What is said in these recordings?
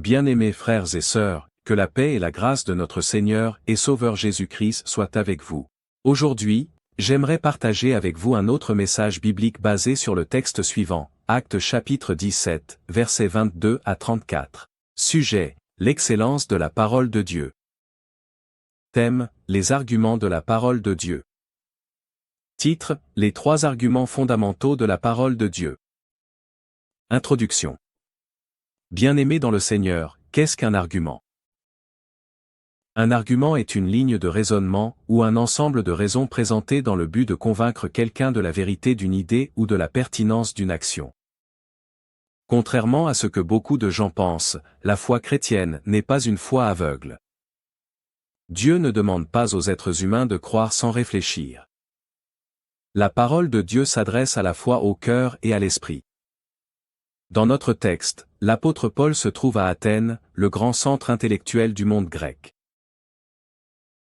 Bien-aimés frères et sœurs, que la paix et la grâce de notre Seigneur et Sauveur Jésus-Christ soient avec vous. Aujourd'hui, j'aimerais partager avec vous un autre message biblique basé sur le texte suivant, Actes chapitre 17, versets 22 à 34. Sujet, l'excellence de la parole de Dieu. Thème, les arguments de la parole de Dieu. Titre, les trois arguments fondamentaux de la parole de Dieu. Introduction. Bien-aimés dans le Seigneur, qu'est-ce qu'un argument? Un argument est une ligne de raisonnement, ou un ensemble de raisons présentées dans le but de convaincre quelqu'un de la vérité d'une idée ou de la pertinence d'une action. Contrairement à ce que beaucoup de gens pensent, la foi chrétienne n'est pas une foi aveugle. Dieu ne demande pas aux êtres humains de croire sans réfléchir. La parole de Dieu s'adresse à la fois au cœur et à l'esprit. Dans notre texte, l'apôtre Paul se trouve à Athènes, le grand centre intellectuel du monde grec.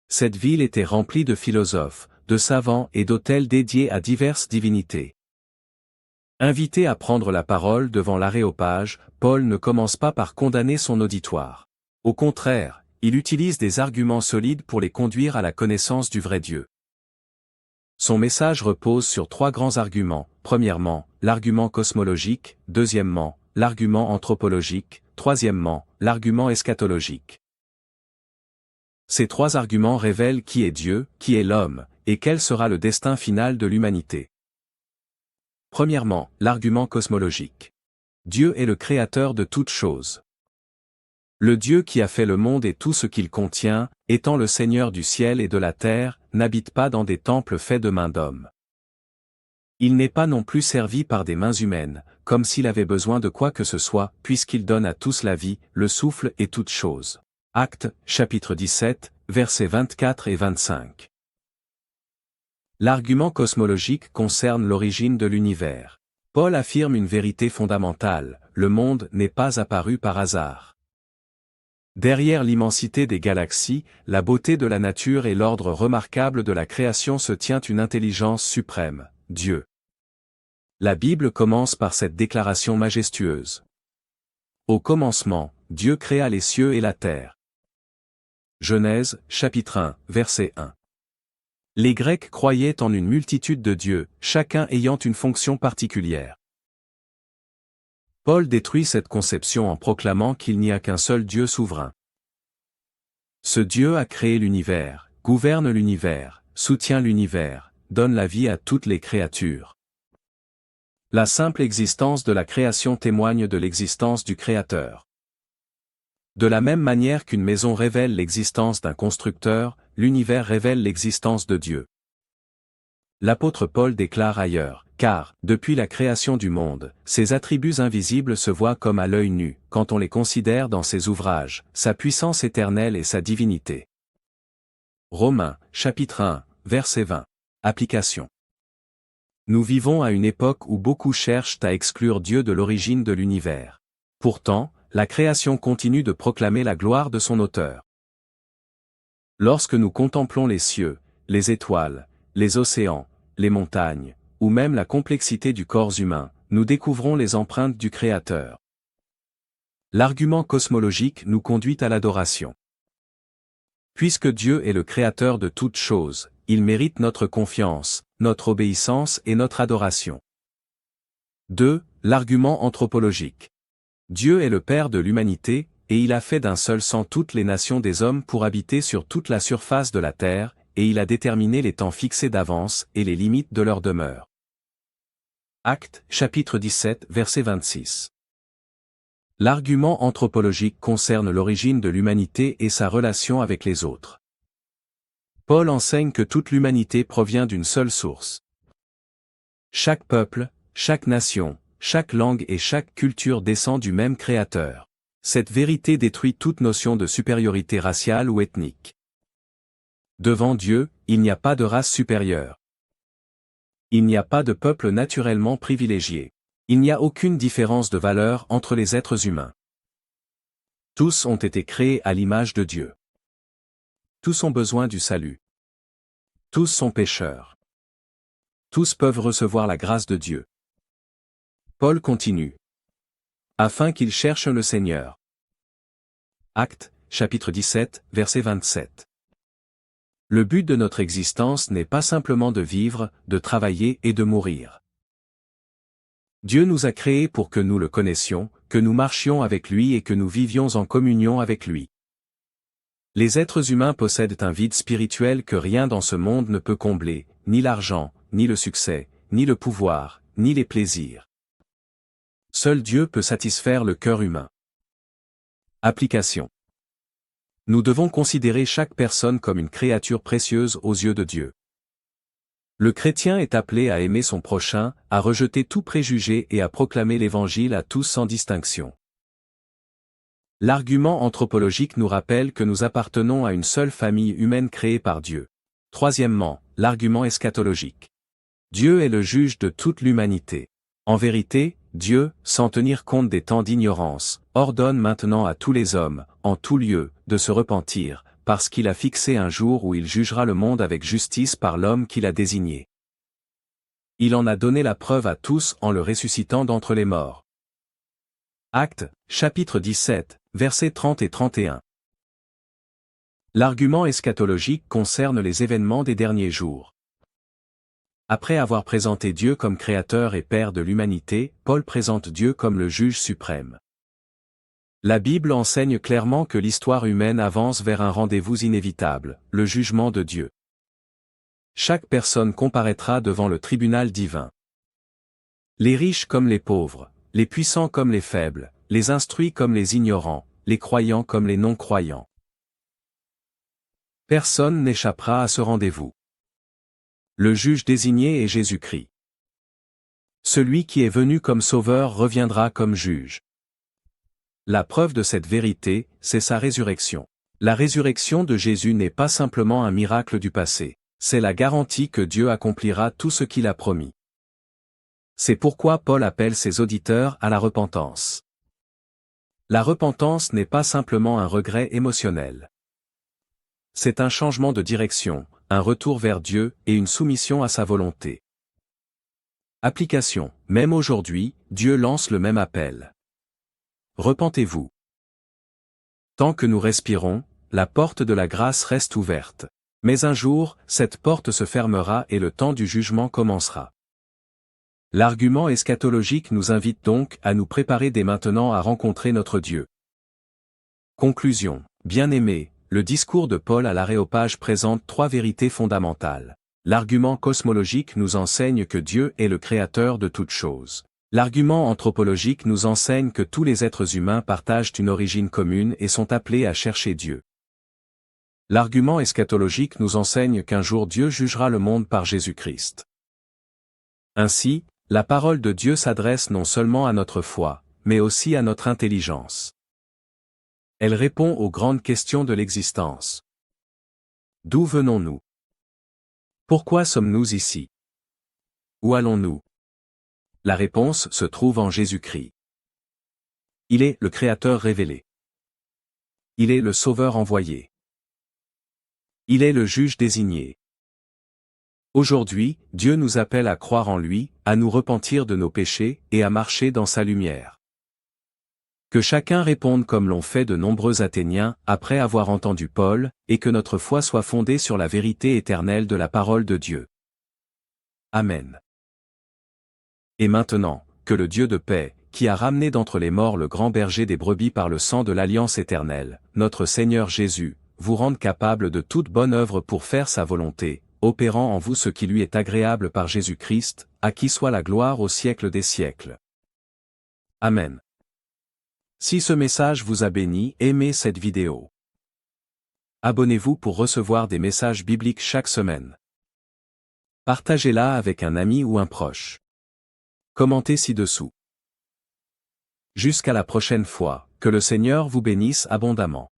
Cette ville était remplie de philosophes, de savants et d'autels dédiés à diverses divinités. Invité à prendre la parole devant l'Aréopage, Paul ne commence pas par condamner son auditoire. Au contraire, il utilise des arguments solides pour les conduire à la connaissance du vrai Dieu. Son message repose sur trois grands arguments. Premièrement, l'argument cosmologique, deuxièmement, l'argument anthropologique, troisièmement, l'argument eschatologique. Ces trois arguments révèlent qui est Dieu, qui est l'homme, et quel sera le destin final de l'humanité. Premièrement, l'argument cosmologique. Dieu est le créateur de toutes choses. Le Dieu qui a fait le monde et tout ce qu'il contient, étant le Seigneur du ciel et de la terre, n'habite pas dans des temples faits de mains d'hommes. Il n'est pas non plus servi par des mains humaines, comme s'il avait besoin de quoi que ce soit, puisqu'il donne à tous la vie, le souffle et toutes choses. Actes, chapitre 17, versets 24 et 25. L'argument cosmologique concerne l'origine de l'univers. Paul affirme une vérité fondamentale, le monde n'est pas apparu par hasard. Derrière l'immensité des galaxies, la beauté de la nature et l'ordre remarquable de la création se tient une intelligence suprême, Dieu. La Bible commence par cette déclaration majestueuse. Au commencement, Dieu créa les cieux et la terre. Genèse, chapitre 1, verset 1. Les Grecs croyaient en une multitude de dieux, chacun ayant une fonction particulière. Paul détruit cette conception en proclamant qu'il n'y a qu'un seul Dieu souverain. Ce Dieu a créé l'univers, gouverne l'univers, soutient l'univers, donne la vie à toutes les créatures. La simple existence de la création témoigne de l'existence du Créateur. De la même manière qu'une maison révèle l'existence d'un constructeur, l'univers révèle l'existence de Dieu. L'apôtre Paul déclare ailleurs, car, depuis la création du monde, ses attributs invisibles se voient comme à l'œil nu, quand on les considère dans ses ouvrages, sa puissance éternelle et sa divinité. Romains, chapitre 1, verset 20. Application. Nous vivons à une époque où beaucoup cherchent à exclure Dieu de l'origine de l'univers. Pourtant, la création continue de proclamer la gloire de son auteur. Lorsque nous contemplons les cieux, les étoiles, les océans, les montagnes, ou même la complexité du corps humain, nous découvrons les empreintes du Créateur. L'argument cosmologique nous conduit à l'adoration. Puisque Dieu est le Créateur de toutes choses, il mérite notre confiance, notre obéissance et notre adoration. 2. L'argument anthropologique. Dieu est le Père de l'humanité, et il a fait d'un seul sang toutes les nations des hommes pour habiter sur toute la surface de la terre, et il a déterminé les temps fixés d'avance et les limites de leur demeure. Actes, chapitre 17, verset 26. L'argument anthropologique concerne l'origine de l'humanité et sa relation avec les autres. Paul enseigne que toute l'humanité provient d'une seule source. Chaque peuple, chaque nation, chaque langue et chaque culture descend du même Créateur. Cette vérité détruit toute notion de supériorité raciale ou ethnique. Devant Dieu, il n'y a pas de race supérieure. Il n'y a pas de peuple naturellement privilégié. Il n'y a aucune différence de valeur entre les êtres humains. Tous ont été créés à l'image de Dieu. Tous ont besoin du salut. Tous sont pécheurs. Tous peuvent recevoir la grâce de Dieu. Paul continue. Afin qu'ils cherchent le Seigneur. Actes, chapitre 17, verset 27. Le but de notre existence n'est pas simplement de vivre, de travailler et de mourir. Dieu nous a créés pour que nous le connaissions, que nous marchions avec lui et que nous vivions en communion avec lui. Les êtres humains possèdent un vide spirituel que rien dans ce monde ne peut combler, ni l'argent, ni le succès, ni le pouvoir, ni les plaisirs. Seul Dieu peut satisfaire le cœur humain. Application. Nous devons considérer chaque personne comme une créature précieuse aux yeux de Dieu. Le chrétien est appelé à aimer son prochain, à rejeter tout préjugé et à proclamer l'Évangile à tous sans distinction. L'argument anthropologique nous rappelle que nous appartenons à une seule famille humaine créée par Dieu. Troisièmement, l'argument eschatologique. Dieu est le juge de toute l'humanité. En vérité, Dieu, sans tenir compte des temps d'ignorance, ordonne maintenant à tous les hommes, en tout lieu, de se repentir, parce qu'il a fixé un jour où il jugera le monde avec justice par l'homme qu'il a désigné. Il en a donné la preuve à tous en le ressuscitant d'entre les morts. Actes, chapitre 17, versets 30 et 31. L'argument eschatologique concerne les événements des derniers jours. Après avoir présenté Dieu comme créateur et père de l'humanité, Paul présente Dieu comme le juge suprême. La Bible enseigne clairement que l'histoire humaine avance vers un rendez-vous inévitable, le jugement de Dieu. Chaque personne comparaîtra devant le tribunal divin. Les riches comme les pauvres, les puissants comme les faibles, les instruits comme les ignorants, les croyants comme les non-croyants. Personne n'échappera à ce rendez-vous. Le juge désigné est Jésus-Christ. Celui qui est venu comme sauveur reviendra comme juge. La preuve de cette vérité, c'est sa résurrection. La résurrection de Jésus n'est pas simplement un miracle du passé, c'est la garantie que Dieu accomplira tout ce qu'il a promis. C'est pourquoi Paul appelle ses auditeurs à la repentance. La repentance n'est pas simplement un regret émotionnel. C'est un changement de direction, un retour vers Dieu et une soumission à sa volonté. Application. Même aujourd'hui, Dieu lance le même appel. Repentez-vous. Tant que nous respirons, la porte de la grâce reste ouverte. Mais un jour, cette porte se fermera et le temps du jugement commencera. L'argument eschatologique nous invite donc à nous préparer dès maintenant à rencontrer notre Dieu. Conclusion. Bien-aimés, le discours de Paul à l'Aréopage présente trois vérités fondamentales. L'argument cosmologique nous enseigne que Dieu est le créateur de toutes choses. L'argument anthropologique nous enseigne que tous les êtres humains partagent une origine commune et sont appelés à chercher Dieu. L'argument eschatologique nous enseigne qu'un jour Dieu jugera le monde par Jésus-Christ. Ainsi, la parole de Dieu s'adresse non seulement à notre foi, mais aussi à notre intelligence. Elle répond aux grandes questions de l'existence. D'où venons-nous? Pourquoi sommes-nous ici? Où allons-nous? La réponse se trouve en Jésus-Christ. Il est le Créateur révélé. Il est le Sauveur envoyé. Il est le juge désigné. Aujourd'hui, Dieu nous appelle à croire en lui, à nous repentir de nos péchés et à marcher dans sa lumière. Que chacun réponde comme l'ont fait de nombreux Athéniens après avoir entendu Paul, et que notre foi soit fondée sur la vérité éternelle de la parole de Dieu. Amen. Et maintenant, que le Dieu de paix, qui a ramené d'entre les morts le grand berger des brebis par le sang de l'alliance éternelle, notre Seigneur Jésus, vous rende capable de toute bonne œuvre pour faire sa volonté, opérant en vous ce qui lui est agréable par Jésus-Christ, à qui soit la gloire au siècle des siècles. Amen. Si ce message vous a béni, aimez cette vidéo. Abonnez-vous pour recevoir des messages bibliques chaque semaine. Partagez-la avec un ami ou un proche. Commentez ci-dessous. Jusqu'à la prochaine fois, que le Seigneur vous bénisse abondamment.